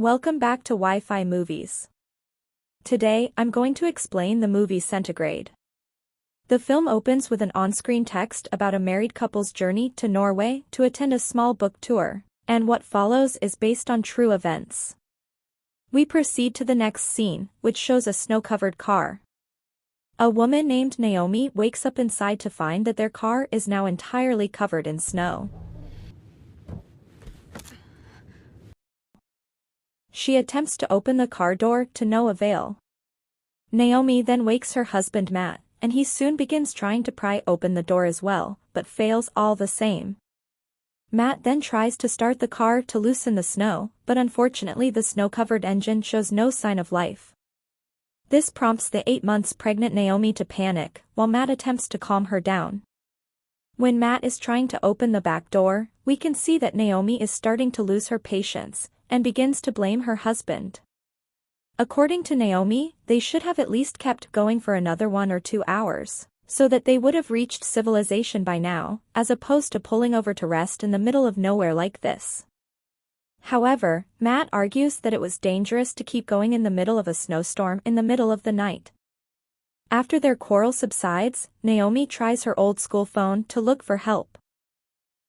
Welcome back to Wi-Fi Movies. Today, I'm going to explain the movie Centigrade. The film opens with an on-screen text about a married couple's journey to Norway to attend a small book tour, and what follows is based on true events. We proceed to the next scene, which shows a snow-covered car. A woman named Naomi wakes up inside to find that their car is now entirely covered in snow. She attempts to open the car door to no avail. Naomi then wakes her husband Matt, and he soon begins trying to pry open the door as well, but fails all the same. Matt then tries to start the car to loosen the snow, but unfortunately the snow-covered engine shows no sign of life. This prompts the 8 months pregnant Naomi to panic, while Matt attempts to calm her down. When Matt is trying to open the back door, we can see that Naomi is starting to lose her patience, and begins to blame her husband. According to Naomi, they should have at least kept going for another 1 or 2 hours, so that they would have reached civilization by now, as opposed to pulling over to rest in the middle of nowhere like this. However, Matt argues that it was dangerous to keep going in the middle of a snowstorm in the middle of the night. After their quarrel subsides, Naomi tries her old-school phone to look for help.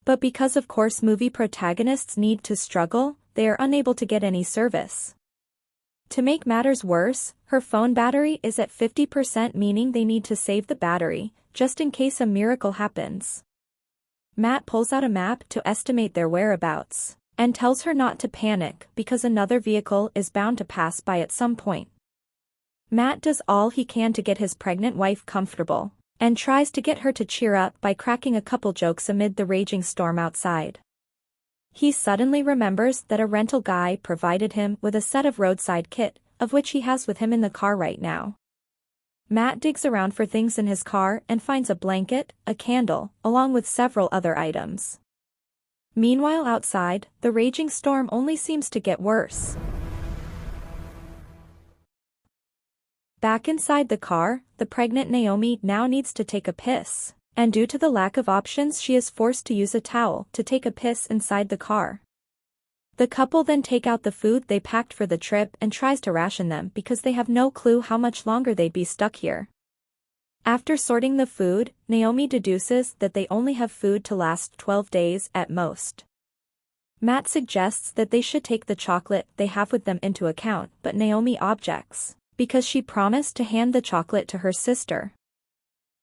But because of course movie protagonists need to struggle, they are unable to get any service. To make matters worse, her phone battery is at 50%, meaning they need to save the battery, just in case a miracle happens. Matt pulls out a map to estimate their whereabouts, and tells her not to panic because another vehicle is bound to pass by at some point. Matt does all he can to get his pregnant wife comfortable, and tries to get her to cheer up by cracking a couple jokes amid the raging storm outside. He suddenly remembers that a rental guy provided him with a set of roadside kit, of which he has with him in the car right now. Matt digs around for things in his car and finds a blanket, a candle, along with several other items. Meanwhile outside, the raging storm only seems to get worse. Back inside the car, the pregnant Naomi now needs to take a piss, and due to the lack of options she is forced to use a towel to take a piss inside the car. The couple then take out the food they packed for the trip and tries to ration them because they have no clue how much longer they'd be stuck here. After sorting the food, Naomi deduces that they only have food to last 12 days at most. Matt suggests that they should take the chocolate they have with them into account, but Naomi objects, because she promised to hand the chocolate to her sister.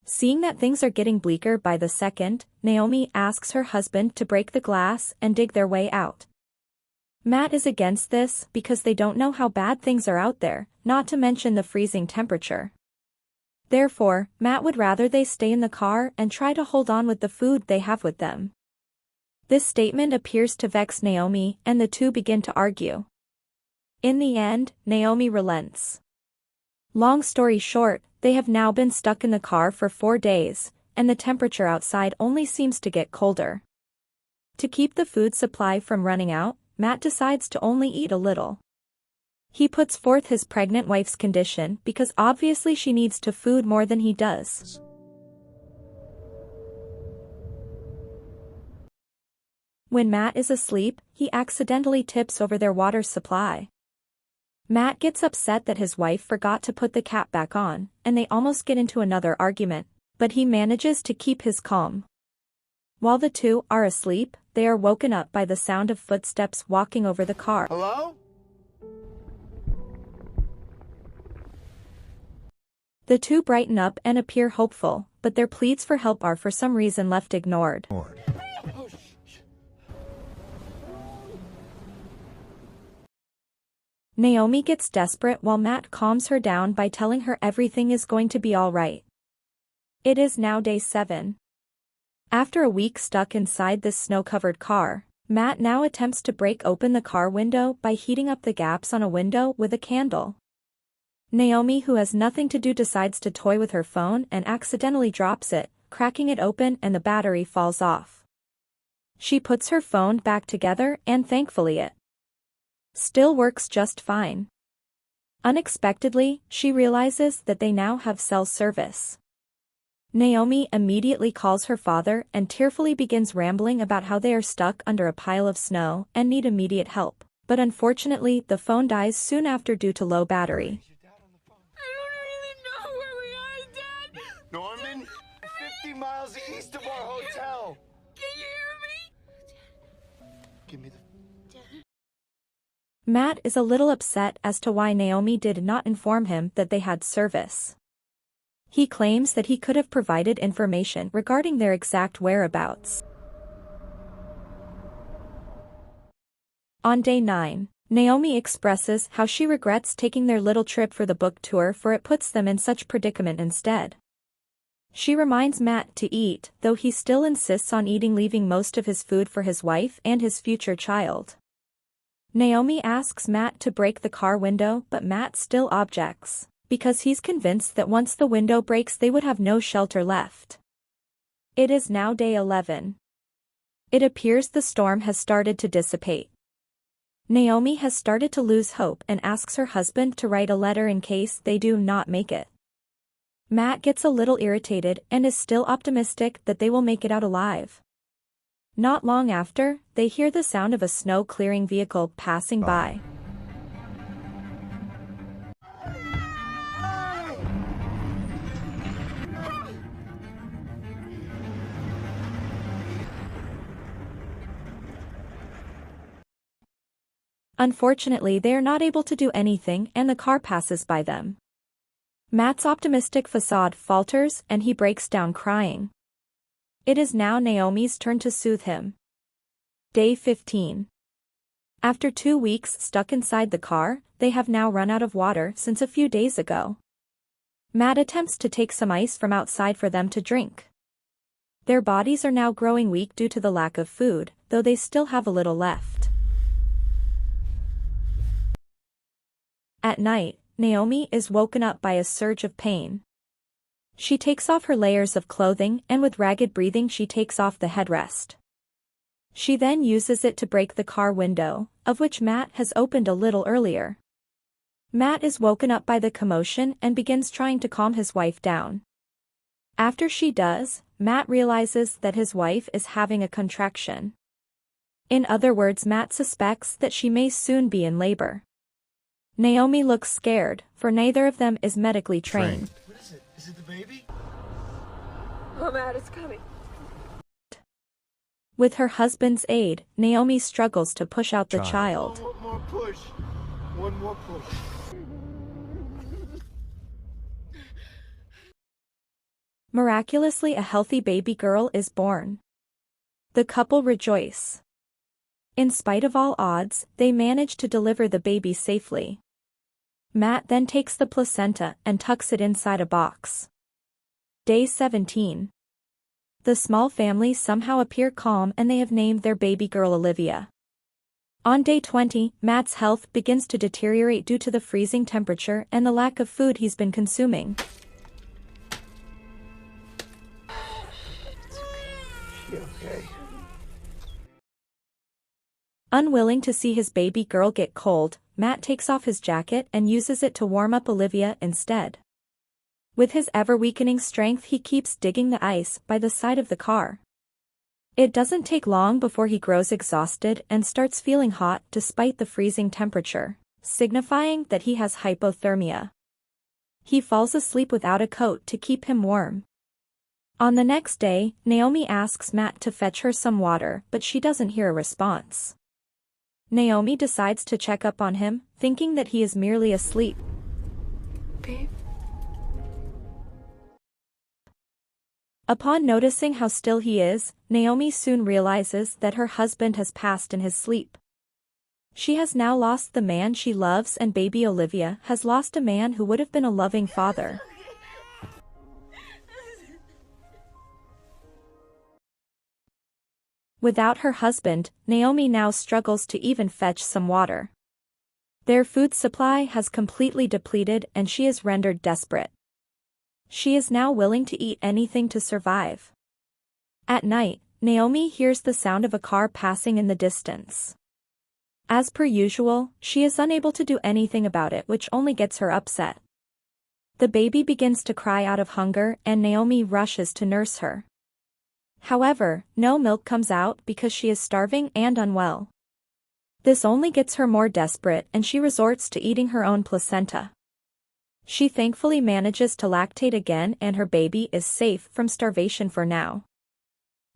Seeing that things are getting bleaker by the second, Naomi asks her husband to break the glass and dig their way out. Matt is against this because they don't know how bad things are out there, not to mention the freezing temperature. Therefore, Matt would rather they stay in the car and try to hold on with the food they have with them. This statement appears to vex Naomi, and the two begin to argue. In the end, Naomi relents. Long story short, they have now been stuck in the car for 4 days, and the temperature outside only seems to get colder. To keep the food supply from running out, Matt decides to only eat a little. He puts forth his pregnant wife's condition because obviously she needs to food more than he does. When Matt is asleep, he accidentally tips over their water supply. Matt gets upset that his wife forgot to put the cap back on, and they almost get into another argument, but he manages to keep his calm. While the two are asleep, they are woken up by the sound of footsteps walking over the car. Hello? The two brighten up and appear hopeful, but their pleas for help are for some reason left ignored. Naomi gets desperate while Matt calms her down by telling her everything is going to be all right. It is now day 7. After a week stuck inside this snow-covered car, Matt now attempts to break open the car window by heating up the gaps on a window with a candle. Naomi, who has nothing to do, decides to toy with her phone and accidentally drops it, cracking it open, and the battery falls off. She puts her phone back together and thankfully it still works just fine. Unexpectedly, she realizes that they now have cell service. Naomi immediately calls her father and tearfully begins rambling about how they are stuck under a pile of snow and need immediate help. But unfortunately, the phone dies soon after due to low battery. I don't really know where we are, Dad. Norman, 50 miles east of our hotel. Can you hear me? Give me the... Matt is a little upset as to why Naomi did not inform him that they had service. He claims that he could have provided information regarding their exact whereabouts. On day 9, Naomi expresses how she regrets taking their little trip for the book tour, for it puts them in such predicament instead. She reminds Matt to eat, though he still insists on eating, leaving most of his food for his wife and his future child. Naomi asks Matt to break the car window, but Matt still objects, because he's convinced that once the window breaks they would have no shelter left. It is now day 11. It appears the storm has started to dissipate. Naomi has started to lose hope and asks her husband to write a letter in case they do not make it. Matt gets a little irritated and is still optimistic that they will make it out alive. Not long after, they hear the sound of a snow-clearing vehicle passing by. Unfortunately, they are not able to do anything and the car passes by them. Matt's optimistic facade falters and he breaks down crying. It is now Naomi's turn to soothe him. Day 15. After 2 weeks stuck inside the car, they have now run out of water since a few days ago. Matt attempts to take some ice from outside for them to drink. Their bodies are now growing weak due to the lack of food, though they still have a little left. At night, Naomi is woken up by a surge of pain. She takes off her layers of clothing and with ragged breathing she takes off the headrest. She then uses it to break the car window, of which Matt has opened a little earlier. Matt is woken up by the commotion and begins trying to calm his wife down. After she does, Matt realizes that his wife is having a contraction. In other words, Matt suspects that she may soon be in labor. Naomi looks scared, for neither of them is medically trained. What is it? Is it the baby? Oh, Matt, it's coming. With her husband's aid, Naomi struggles to push out the child. One more push. One more push. Miraculously, a healthy baby girl is born. The couple rejoice. In spite of all odds, they manage to deliver the baby safely. Matt then takes the placenta and tucks it inside a box. Day 17. The small family somehow appear calm and they have named their baby girl Olivia. On day 20, Matt's health begins to deteriorate due to the freezing temperature and the lack of food he's been consuming. Okay. Unwilling to see his baby girl get cold, Matt takes off his jacket and uses it to warm up Olivia instead. With his ever-weakening strength he keeps digging the ice by the side of the car. It doesn't take long before he grows exhausted and starts feeling hot despite the freezing temperature, signifying that he has hypothermia. He falls asleep without a coat to keep him warm. On the next day, Naomi asks Matt to fetch her some water, but she doesn't hear a response. Naomi decides to check up on him, thinking that he is merely asleep. Babe? Upon noticing how still he is, Naomi soon realizes that her husband has passed in his sleep. She has now lost the man she loves and baby Olivia has lost a man who would have been a loving father. Without her husband, Naomi now struggles to even fetch some water. Their food supply has completely depleted and she is rendered desperate. She is now willing to eat anything to survive. At night, Naomi hears the sound of a car passing in the distance. As per usual, she is unable to do anything about it, which only gets her upset. The baby begins to cry out of hunger and Naomi rushes to nurse her. However, no milk comes out because she is starving and unwell. This only gets her more desperate and she resorts to eating her own placenta. She thankfully manages to lactate again and her baby is safe from starvation for now.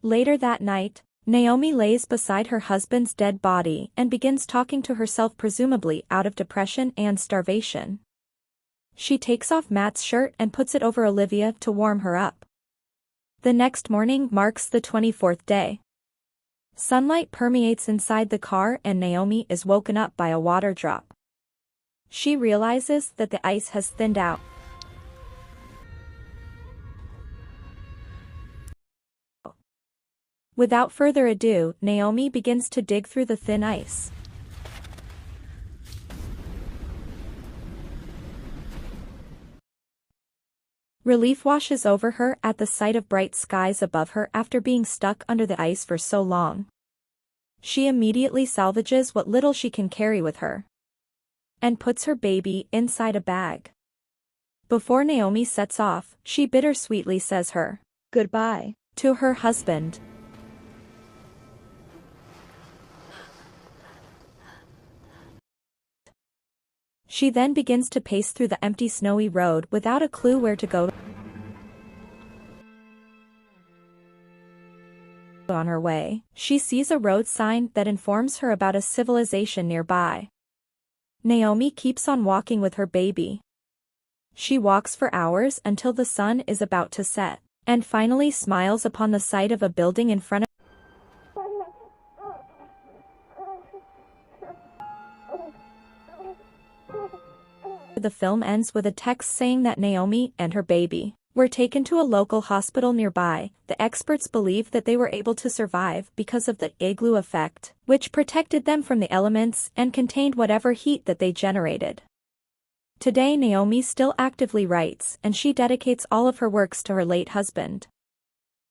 Later that night, Naomi lays beside her husband's dead body and begins talking to herself, presumably out of depression and starvation. She takes off Matt's shirt and puts it over Olivia to warm her up. The next morning marks the 24th day. Sunlight permeates inside the car and Naomi is woken up by a water drop. She realizes that the ice has thinned out. Without further ado, Naomi begins to dig through the thin ice. Relief washes over her at the sight of bright skies above her after being stuck under the ice for so long. She immediately salvages what little she can carry with her and puts her baby inside a bag. Before Naomi sets off, she bittersweetly says her goodbye to her husband. She then begins to pace through the empty snowy road without a clue where to go. On her way, she sees a road sign that informs her about a civilization nearby. Naomi keeps on walking with her baby. She walks for hours until the sun is about to set, and finally smiles upon the sight of a building in front of The film ends with a text saying that Naomi and her baby were taken to a local hospital nearby. The experts believe that they were able to survive because of the igloo effect, which protected them from the elements and contained whatever heat that they generated. Today Naomi still actively writes and she dedicates all of her works to her late husband.